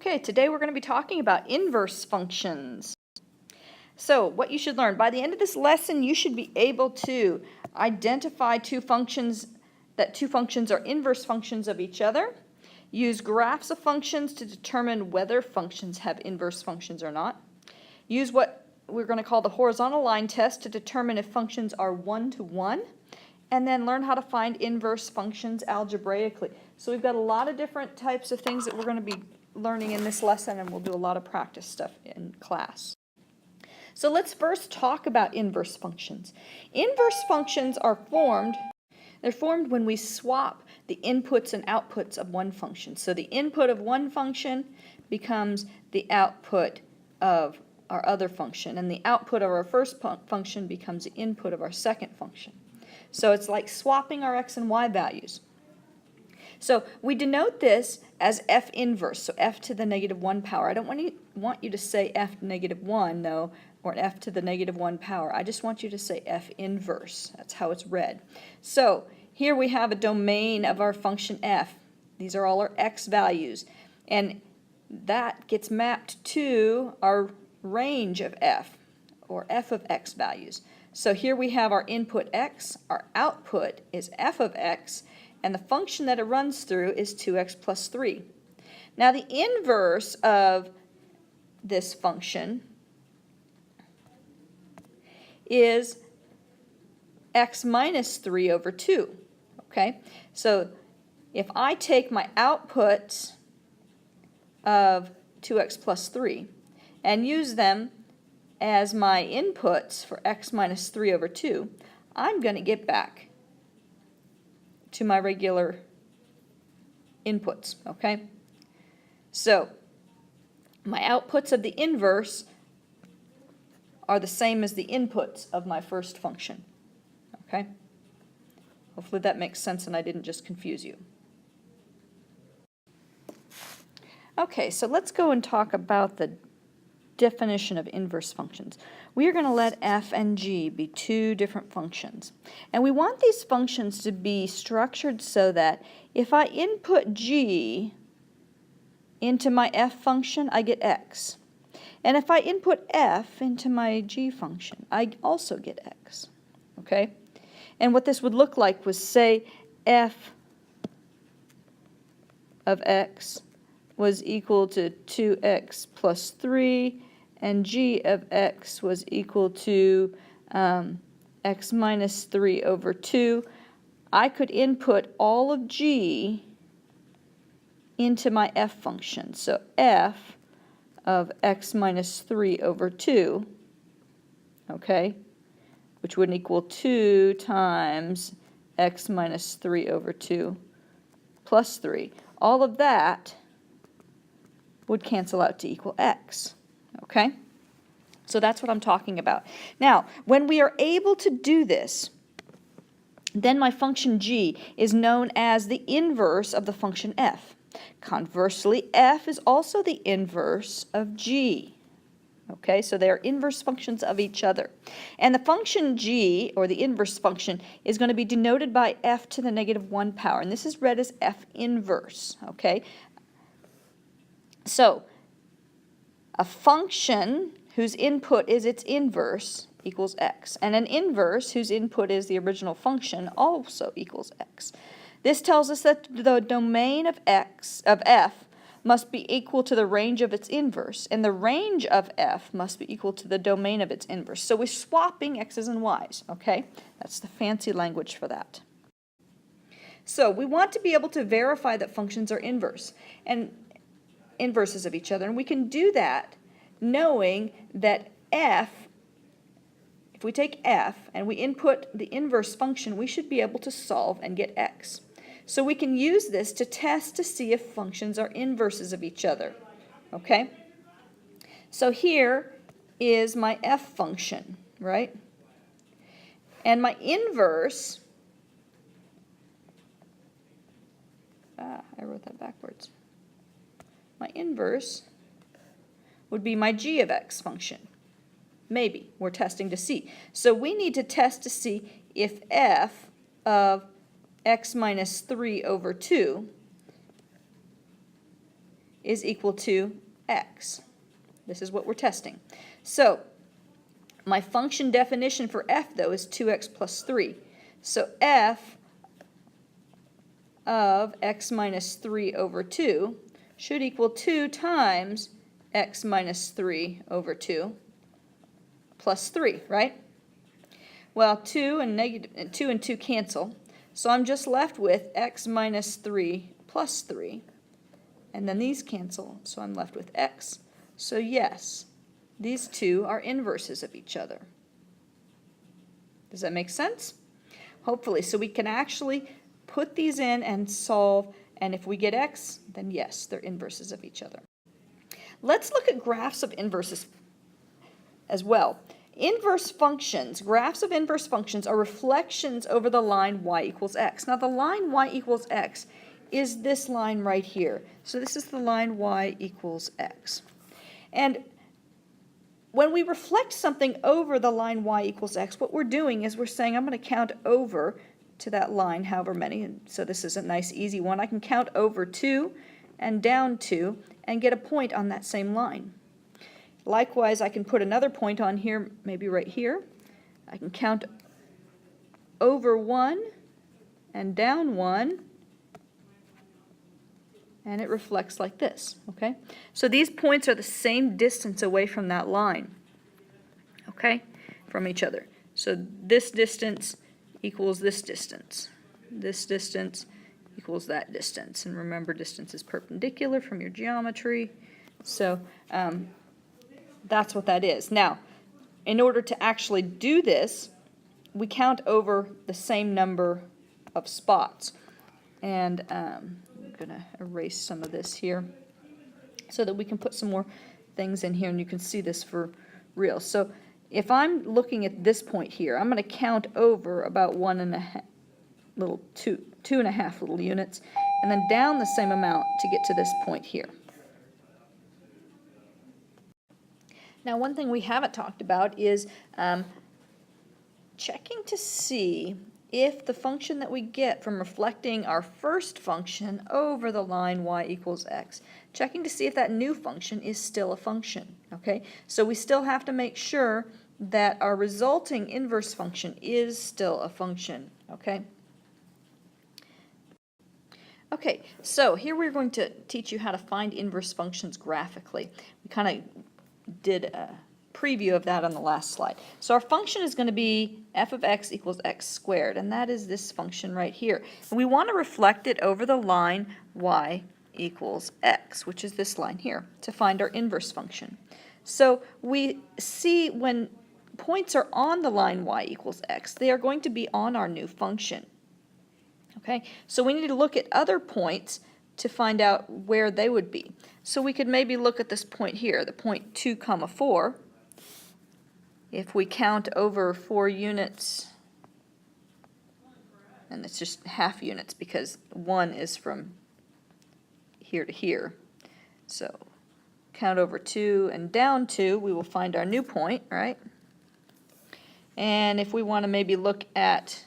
Okay, today we're going to be talking about inverse functions. So what you should learn, by the end of this lesson, you should be able to identify two functions are inverse functions of each other, use graphs of functions to determine whether functions have inverse functions or not, use what we're going to call the horizontal line test to determine if functions are one-to-one, and then learn how to find inverse functions algebraically. So we've got a lot of different types of things that we're going to be learning in this lesson, and we'll do a lot of practice stuff in class. So let's first talk about inverse functions. Inverse functions are formed when we swap the inputs and outputs of one function. So the input of one function becomes the output of our other function, and the output of our first function becomes the input of our second function. So it's like swapping our x and y values. So we denote this as f inverse, so f to the negative 1 power. I don't want you to say f negative 1, though, or f to the negative 1 power. I just want you to say f inverse. That's how it's read. So here we have a domain of our function f. These are all our x values, and that gets mapped to our range of f, or f of x values. So here we have our input x, our output is f of x, and the function that it runs through is 2x plus 3. Now the inverse of this function is x minus 3 over 2. Okay? So if I take my outputs of 2x plus 3 and use them as my inputs for x minus 3 over 2, I'm going to get back to my regular inputs, okay? So my outputs of the inverse are the same as the inputs of my first function, okay? Hopefully that makes sense and I didn't just confuse you. Okay, so let's go and talk about the definition of inverse functions. We are going to let f and g be two different functions. And we want these functions to be structured so that if I input g into my f function, I get x. And if I input f into my g function, I also get x. Okay? And what this would look like was, say, f of x was equal to 2x plus 3, and g of x was equal to x minus 3 over 2. I could input all of g into my f function. So f of x minus 3 over 2, okay, which would equal 2 times x minus 3 over 2 plus 3. All of that would cancel out to equal x, okay? So that's what I'm talking about. Now, when we are able to do this, then my function g is known as the inverse of the function f. Conversely, f is also the inverse of g. Okay, so they are inverse functions of each other. And the function g, or the inverse function, is going to be denoted by f to the negative 1 power. And this is read as f inverse, okay? So, a function whose input is its inverse equals x. And an inverse whose input is the original function also equals x. This tells us that the domain of f must be equal to the range of its inverse, and the range of f must be equal to the domain of its inverse. So we're swapping x's and y's, okay? That's the fancy language for that. So we want to be able to verify that functions are inverses of each other, and we can do that knowing that f, if we take f and we input the inverse function, we should be able to solve and get x. So we can use this to test to see if functions are inverses of each other, okay? So here is my f function, right? And my inverse, I wrote that backwards. My inverse would be my g of x function. Maybe. We're testing to see. So we need to test to see if f of x minus 3 over 2 is equal to x. This is what we're testing. So my function definition for f, though, is 2x plus 3. So f of x minus 3 over 2 should equal 2 times x minus 3 over 2 plus 3, right? Well, 2 and 2 cancel, so I'm just left with x minus 3 plus 3. And then these cancel, so I'm left with x. So yes, these two are inverses of each other. Does that make sense? Hopefully. So we can actually put these in and solve, and if we get x, then yes, they're inverses of each other. Let's look at graphs of inverses as well. Inverse functions, graphs of inverse functions are reflections over the line y equals x. Now the line y equals x is this line right here. So this is the line y equals x. And when we reflect something over the line y equals x, what we're doing is we're saying I'm going to count over to that line, however many. And so this is a nice easy one. I can count over 2 and down 2 and get a point on that same line. Likewise, I can put another point on here, maybe right here. I can count over 1 and down 1, and it reflects like this, okay? So these points are the same distance away from that line, okay, from each other. So this distance equals this distance. This distance equals that distance. And remember, distance is perpendicular from your geometry. So that's what that is. Now, in order to actually do this, we count over the same number of spots. And I'm going to erase some of this here so that we can put some more things in here and you can see this for real. So if I'm looking at this point here, I'm going to count over about 2.5 little units, and then down the same amount to get to this point here. Now, one thing we haven't talked about is checking to see if the function that we get from reflecting our first function over the line y equals x, checking to see if that new function is still a function, okay? So we still have to make sure that our resulting inverse function is still a function, okay? Okay, so here we're going to teach you how to find inverse functions graphically. We kind of did a preview of that on the last slide. So our function is going to be f of x equals x squared, and that is this function right here. And we want to reflect it over the line y equals x, which is this line here, to find our inverse function. So we see when points are on the line y equals x, they are going to be on our new function. Okay, so we need to look at other points to find out where they would be. So we could maybe look at this point here, the point 2, 4. If we count over 4 units, and it's just half units because 1 is from here to here. So count over 2 and down 2, we will find our new point, right? And if we want to maybe look at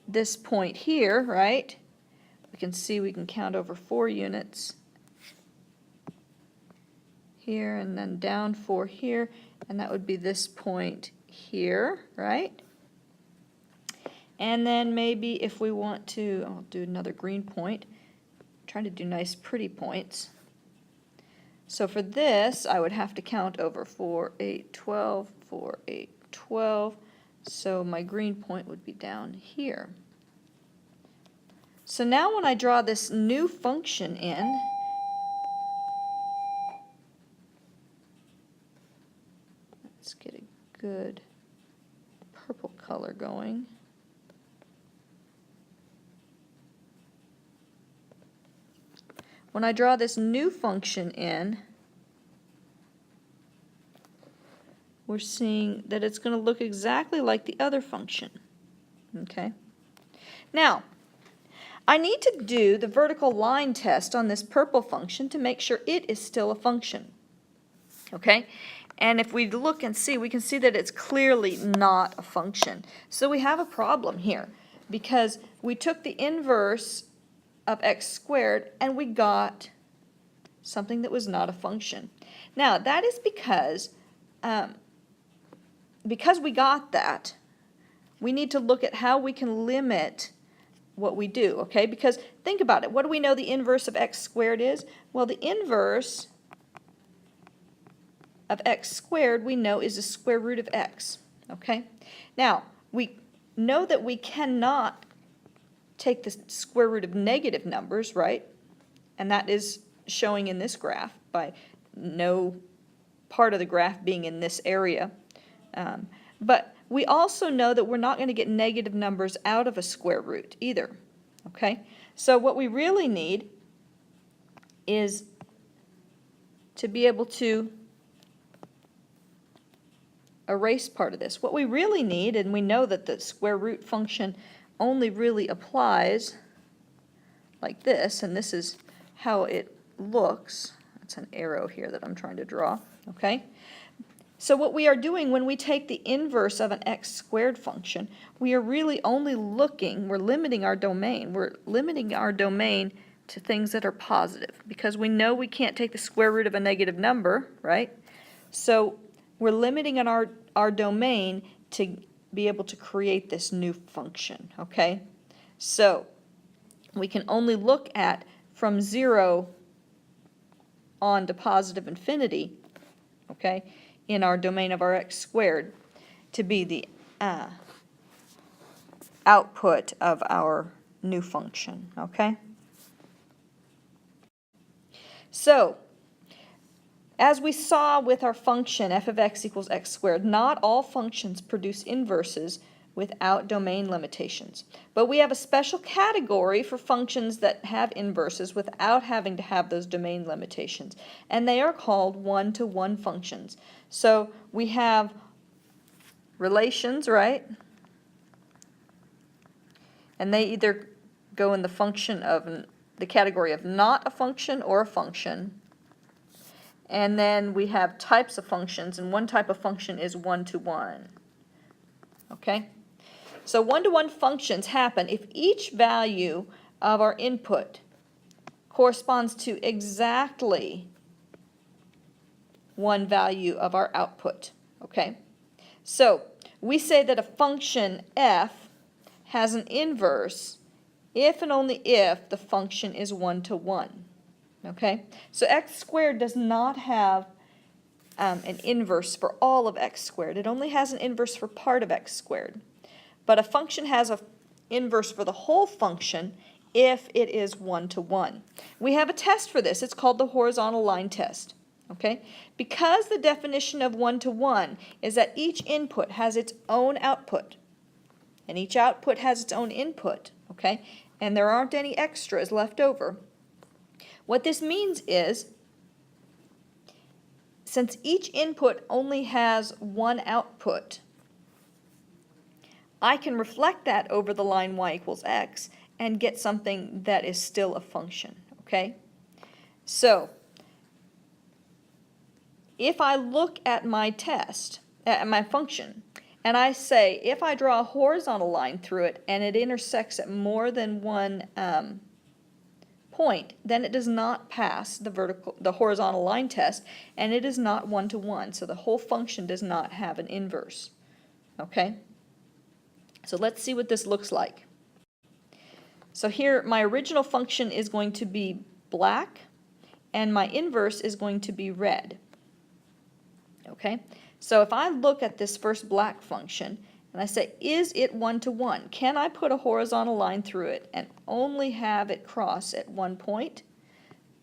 this point here, right? We can see we can count over 4 units here and then down 4 here, and that would be this point here, right? And then maybe if we want to, I'll do another green point, trying to do nice pretty points. So for this, I would have to count over 4, 8, 12, 4, 8, 12. So my green point would be down here. So now when I draw this new function in, let's get a good purple color going. When I draw this new function in, we're seeing that it's going to look exactly like the other function. Okay? Now, I need to do the vertical line test on this purple function to make sure it is still a function. Okay? And if we look and see, we can see that it's clearly not a function. So we have a problem here because we took the inverse of x squared and we got something that was not a function. Now, that is because we got that, we need to look at how we can limit what we do, okay? Because think about it. What do we know the inverse of x squared is? Well, the inverse of x squared we know is the square root of x, okay? Now, we know that we cannot take the square root of negative numbers, right? And that is showing in this graph by no part of the graph being in this area. But we also know that we're not going to get negative numbers out of a square root either, okay? So what we really need is to be able to erase part of this. What we really need, and we know that the square root function only really applies like this, and this is how it looks. That's an arrow here that I'm trying to draw, okay? So what we are doing when we take the inverse of an x squared function, we are really only looking, we're limiting our domain. We're limiting our domain to things that are positive because we know we can't take the square root of a negative number, right? So we're limiting on our domain to be able to create this new function, okay? So we can only look at from 0 on to positive infinity, okay, in our domain of our x squared to be the output of our new function, okay? So, as we saw with our function f of x equals x squared, not all functions produce inverses without domain limitations. But we have a special category for functions that have inverses without having to have those domain limitations, and they are called one-to-one functions. So we have relations, right? And they either go in the function of the category of not a function or a function. And then we have types of functions, and one type of function is one-to-one. Okay? So one-to-one functions happen if each value of our input corresponds to exactly one value of our output. Okay? So we say that a function f has an inverse if and only if the function is one-to-one. Okay? So x squared does not have an inverse for all of x squared. It only has an inverse for part of x squared. But a function has an inverse for the whole function if it is one-to-one. We have a test for this. It's called the horizontal line test. Okay? Because the definition of one-to-one is that each input has its own output, and each output has its own input, okay? And there aren't any extras left over. What this means is, since each input only has one output, I can reflect that over the line y equals x and get something that is still a function, okay? So, if I look at my test, at my function, and I say if I draw a horizontal line through it and it intersects at more than one point, then it does not pass the horizontal line test, and it is not one-to-one. So the whole function does not have an inverse. Okay? So let's see what this looks like. So here my original function is going to be black, and my inverse is going to be red. Okay? So if I look at this first black function and I say, is it one-to-one? Can I put a horizontal line through it and only have it cross at one point?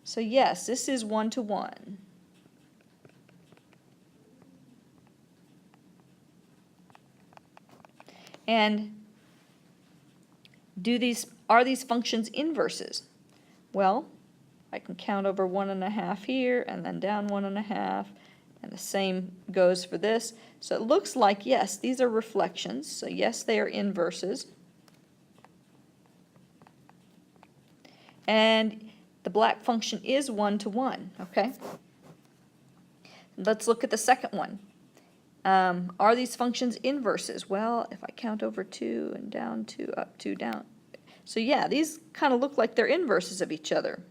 So yes, this is one-to-one. And are these functions inverses? Well, I can count over 1.5 here and then down 1.5. And the same goes for this. So it looks like, yes, these are reflections. So yes, they are inverses. And the black function is one-to-one, okay? Let's look at the second one. Are these functions inverses? Well, if I count over 2 and down 2, up 2, down. So yeah, these kind of look like they're inverses of each other.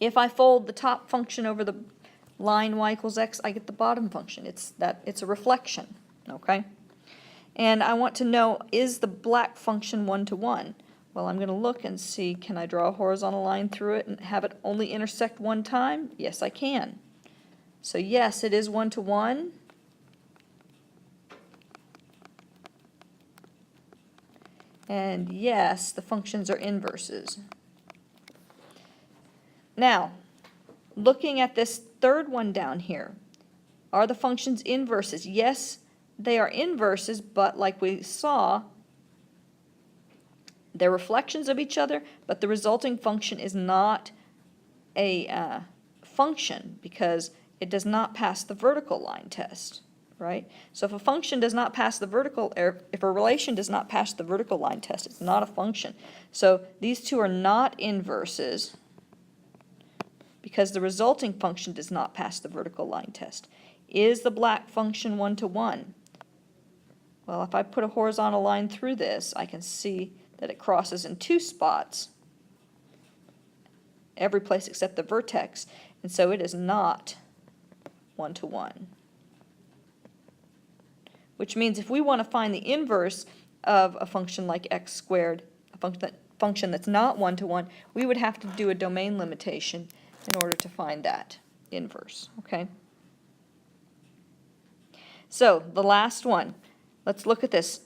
If I fold the top function over the line y equals x, I get the bottom function. It's a reflection, okay? And I want to know, is the black function 1 to 1? Well, I'm going to look and see, can I draw a horizontal line through it and have it only intersect one time? Yes, I can. So yes, it is 1 to 1. And yes, the functions are inverses. Now, looking at this third one down here, are the functions inverses? Yes, they are inverses, but like we saw, they're reflections of each other, but the resulting function is not a function because it does not pass the vertical line test, right? So if a function does not pass the vertical, or if a relation does not pass the vertical line test, it's not a function. So these two are not inverses because the resulting function does not pass the vertical line test. Is the black function 1 to 1? Well, if I put a horizontal line through this, I can see that it crosses in two spots, every place except the vertex, and so it is not 1 to 1. Which means if we want to find the inverse of a function like x squared, a function that's not 1 to 1, we would have to do a domain limitation in order to find that inverse, okay? So the last one, let's look at this.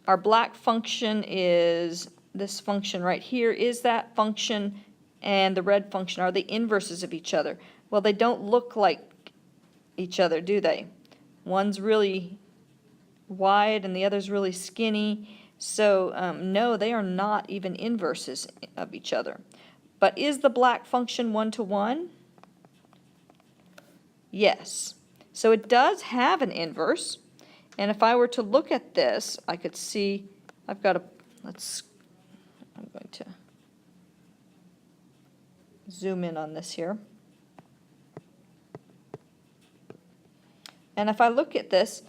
Our black function is this function right here. Is that function and the red function, are they inverses of each other? Well, they don't look like each other, do they? One's really wide and the other's really skinny. So no, they are not even inverses of each other. But is the black function 1 to 1? Yes. So it does have an inverse. And if I were to look at this, I could see, I've got a, I'm going to zoom in on this here. And if I look at this,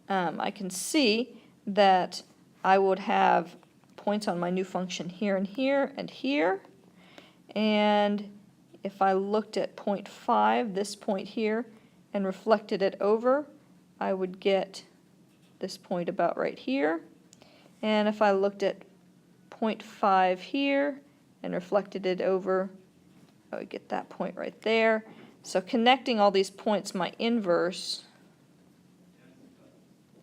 I can see that I would have points on my new function here and here and here. And if I looked at point 5, this point here, and reflected it over, I would get this point about right here. And if I looked at point 5 here and reflected it over, I would get that point right there. So connecting all these points, my inverse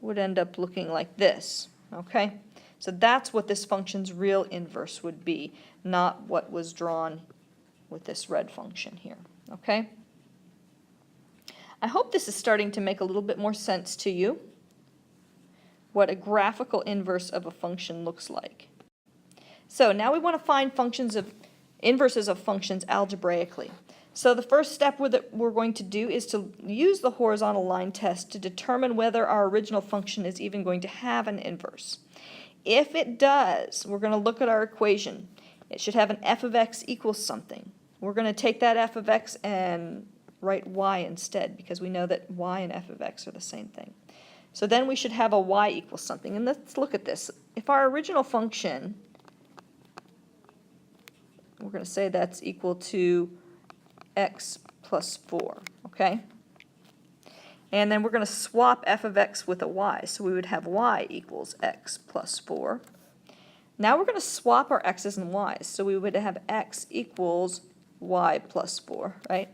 would end up looking like this, okay? So that's what this function's real inverse would be, not what was drawn with this red function here, okay? I hope this is starting to make a little bit more sense to you, what a graphical inverse of a function looks like. So now we want to find inverses of functions algebraically. So the first step that we're going to do is to use the horizontal line test to determine whether our original function is even going to have an inverse. If it does, we're going to look at our equation. It should have an f of x equals something. We're going to take that f of x and write y instead because we know that y and f of x are the same thing. So then we should have a y equals something. And let's look at this. If our original function, we're going to say that's equal to x plus 4, okay? And then we're going to swap f of x with a y. So we would have y equals x plus 4. Now we're going to swap our x's and y's. So we would have x equals y plus 4, right?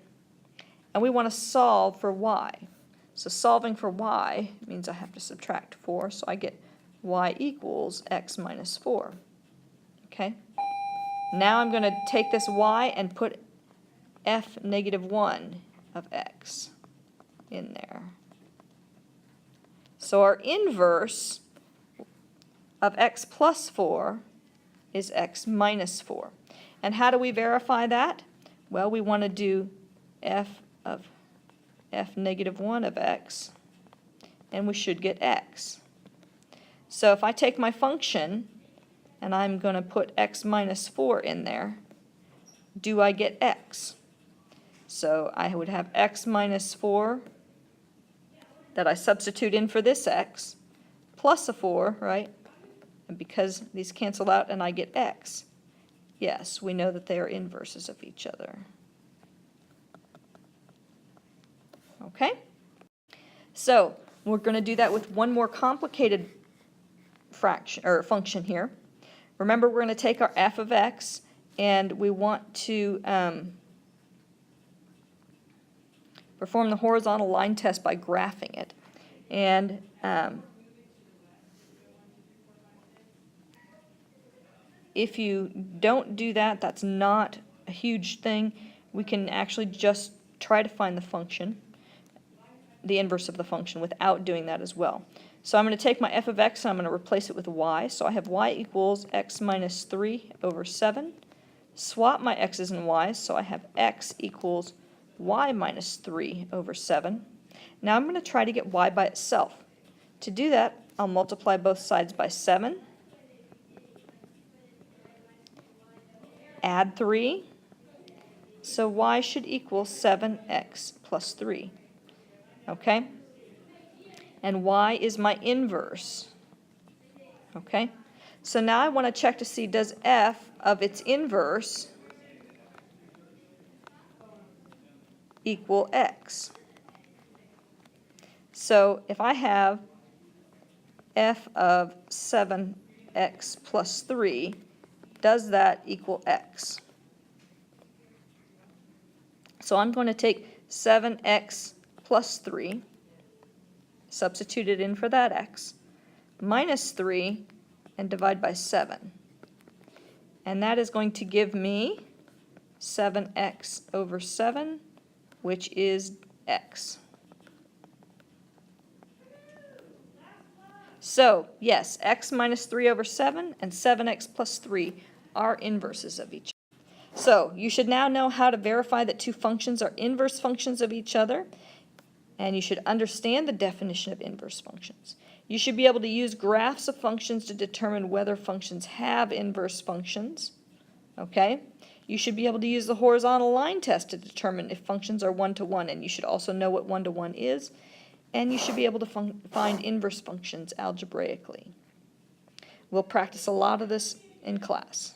And we want to solve for y. So solving for y means I have to subtract 4. So I get y equals x minus 4, okay? Now I'm going to take this y and put f negative 1 of x in there. So our inverse of x plus 4 is x minus 4. And how do we verify that? Well, we want to do f of f negative 1 of x, and we should get x. So if I take my function, and I'm going to put x minus 4 in there, do I get x? So I would have x minus 4 that I substitute in for this x, plus a 4, right? And because these cancel out and I get x. Yes, we know that they are inverses of each other. Okay? So we're going to do that with one more complicated fraction or function here. Remember, we're going to take our f of x and we want to perform the horizontal line test by graphing it. And if you don't do that, that's not a huge thing. We can actually just try to find the function, the inverse of the function, without doing that as well. So I'm going to take my f of x and I'm going to replace it with y. So I have y equals x minus 3 over 7. Swap my x's and y's, so I have x equals y minus 3 over 7. Now I'm going to try to get y by itself. To do that, I'll multiply both sides by 7, add 3, so y should equal 7x plus 3. Okay? And y is my inverse. Okay? So now I want to check to see, does f of its inverse equal x? So if I have f of 7x plus 3, does that equal x? So I'm going to take 7x plus 3, substitute it in for that x, minus 3, and divide by 7. And that is going to give me 7x over 7, which is x. So, yes, x minus 3 over 7 and 7x plus 3 are inverses of each other. So, you should now know how to verify that two functions are inverse functions of each other, and you should understand the definition of inverse functions. You should be able to use graphs of functions to determine whether functions have inverse functions. Okay? You should be able to use the horizontal line test to determine if functions are one-to-one, and you should also know what one-to-one is. And you should be able to find inverse functions algebraically. We'll practice a lot of this in class.